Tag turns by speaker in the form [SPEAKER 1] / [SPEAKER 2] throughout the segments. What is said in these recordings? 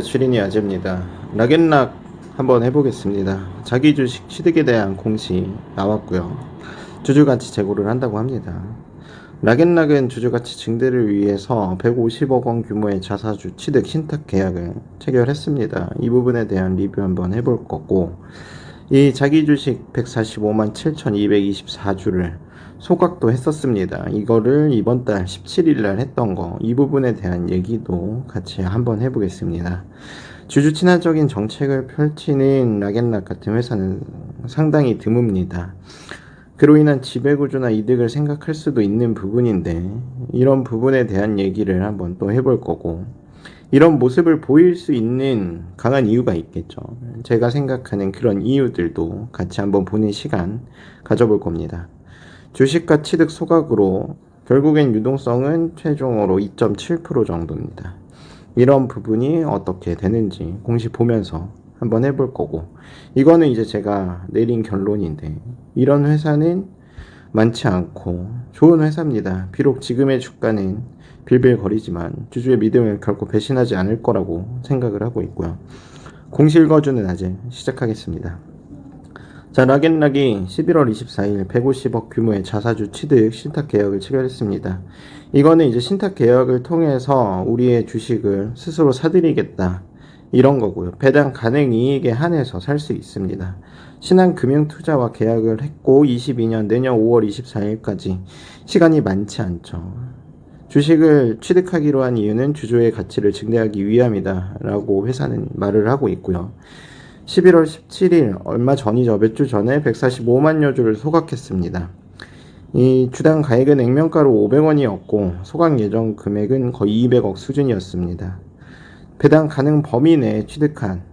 [SPEAKER 1] 추린이 아재입니다. 락앤락 한번 해보겠습니다. 자기 주식 취득에 대한 공시 나왔고요. 주주가치 제고를 한다고 합니다. 락앤락은 주주가치 증대를 위해서 150억 원 규모의 자사주 취득 신탁 계약을 체결했습니다. 이 부분에 대한 리뷰 한번 해볼 거고, 이 자기 주식 145만 7,224주를 소각도 했었습니다. 이거를 이번 달 17일 날 했던 거, 이 부분에 대한 얘기도 같이 한번 해보겠습니다. 주주 친화적인 정책을 펼치는 락앤락 같은 회사는 상당히 드뭅니다. 그로 인한 지배구조나 이득을 생각할 수도 있는 부분인데, 이런 부분에 대한 얘기를 한번 또 해볼 거고, 이런 모습을 보일 수 있는 강한 이유가 있겠죠. 제가 생각하는 그런 이유들도 같이 한번 보는 시간 가져볼 겁니다. 주식과 취득 소각으로 결국엔 유동성은 최종으로 2.7% 정도입니다. 이런 부분이 어떻게 되는지 공시 보면서 한번 해볼 거고, 이거는 이제 제가 내린 결론인데, 이런 회사는 많지 않고 좋은 회사입니다. 비록 지금의 주가는 빌빌거리지만 주주의 믿음을 결코 배신하지 않을 거라고 생각을 하고 있고요. 공시 읽어주는 아재 시작하겠습니다. 자, 락앤락이 11월 24일 150억 규모의 자사주 취득 신탁 계약을 체결했습니다. 이거는 이제 신탁 계약을 통해서 우리의 주식을 스스로 사들이겠다, 이런 거고요. 배당 가능 이익에 한해서 살 수 있습니다. 신한금융투자와 계약을 했고 22년 내년 5월 24일까지 시간이 많지 않죠. 주식을 취득하기로 한 이유는 주주의 가치를 증대하기 위함이다 라고 회사는 말을 하고 있고요. 11월 17일 얼마 전이죠. 몇 주 전에 145만여 주를 소각했습니다. 이 주당 가액은 액면가로 500원이었고 소각 예정 금액은 거의 200억 수준이었습니다. 배당 가능 범위 내에 취득한,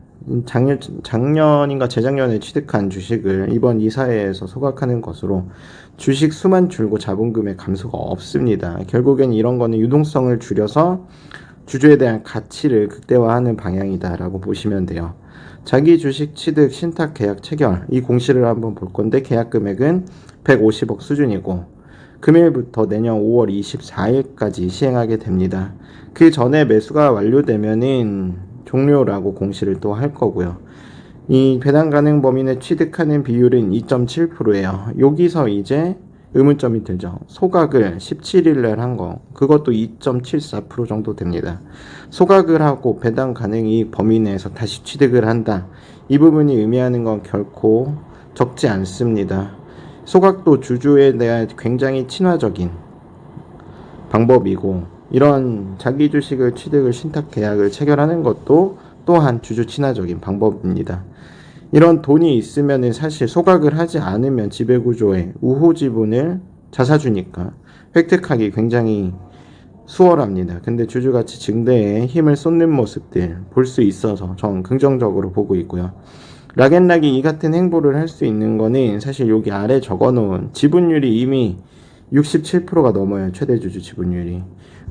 [SPEAKER 1] 작년인가 재작년에 취득한 주식을 이번 이사회에서 소각하는 것으로 주식 수만 줄고 자본금의 감소가 없습니다. 결국엔 이런 거는 유동성을 줄여서 주주에 대한 가치를 극대화하는 방향이다라고 보시면 돼요. 자기 주식 취득 신탁 계약 체결, 이 공시를 한번 볼 건데, 계약 금액은 150억 수준이고 금일부터 내년 5월 24일까지 시행하게 됩니다. 그 전에 매수가 완료되면은 종료라고 공시를 또 할 거고요. 이 배당 가능 범위 내 취득하는 비율은 2.7%예요. 여기서 이제 의문점이 들죠. 소각을 17일 날 한 거, 그것도 2.74% 정도 됩니다. 소각을 하고 배당 가능 이익 범위 내에서 다시 취득을 한다, 이 부분이 의미하는 건 결코 적지 않습니다. 소각도 주주에 대한 굉장히 친화적인 방법이고, 이런 자기 주식을 취득을 신탁 계약을 체결하는 것도 또한 주주 친화적인 방법입니다. 이런 돈이 있으면 사실 소각을 하지 않으면 지배구조의 우호 지분을 자사주니까 획득하기 굉장히 수월합니다. 근데 주주가치 증대에 힘을 쏟는 모습들 볼 수 있어서 저는 긍정적으로 보고 있고요. 락앤락이 이 같은 행보를 할 수 있는 거는 사실 여기 아래 적어놓은 지분율이 이미 67%가 넘어요. 최대 주주 지분율이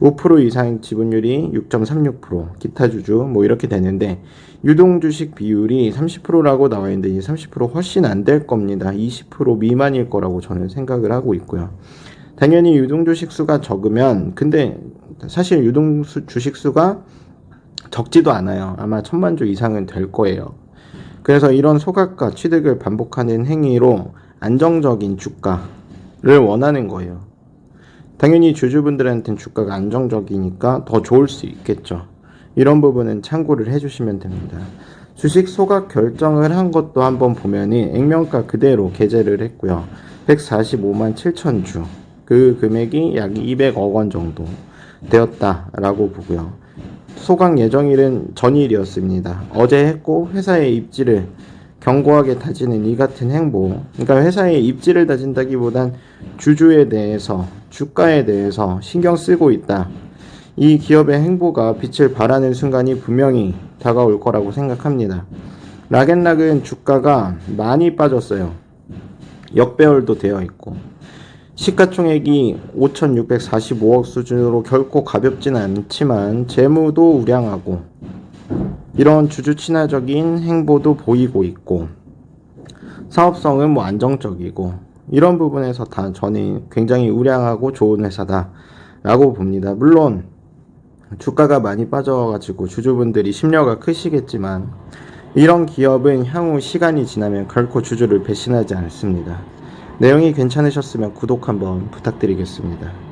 [SPEAKER 1] 5% 이상 지분율이 6.36%, 기타 주주 뭐 이렇게 되는데, 유동주식 비율이 30%라고 나와 있는데 이 30% 훨씬 안 될 겁니다. 20% 미만일 거라고 저는 생각을 하고 있고요. 당연히 유동주식 수가 적으면, 근데 사실 유동주식 수가 적지도 않아요. 아마 1000만 주 이상은 될 거예요. 그래서 이런 소각과 취득을 반복하는 행위로 안정적인 주가를 원하는 거예요. 당연히 주주분들한테는 주가가 안정적이니까 더 좋을 수 있겠죠. 이런 부분은 참고를 해주시면 됩니다. 주식 소각 결정을 한 것도 한번 보면은 액면가 그대로 계제를 했고요. 145만 7천 주, 그 금액이 약 200억 원 정도 되었다라고 보고요. 소각 예정일은 전일이었습니다. 어제 했고, 회사의 입지를 견고하게 다지는 이 같은 행보, 그러니까 회사의 입지를 다진다기보단 주주에 대해서, 주가에 대해서 신경 쓰고 있다, 이 기업의 행보가 빛을 발하는 순간이 분명히 다가올 거라고 생각합니다. 락앤락은 주가가 많이 빠졌어요. 역배열도 되어 있고, 시가총액이 5,645억 수준으로 결코 가볍지는 않지만 재무도 우량하고, 이런 주주 친화적인 행보도 보이고 있고, 사업성은 뭐 안정적이고, 이런 부분에서 다 저는 굉장히 우량하고 좋은 회사다 라고 봅니다. 물론 주가가 많이 빠져가지고 주주분들이 심려가 크시겠지만 이런 기업은 향후 시간이 지나면 결코 주주를 배신하지 않습니다. 내용이 괜찮으셨으면 구독 한번 부탁드리겠습니다.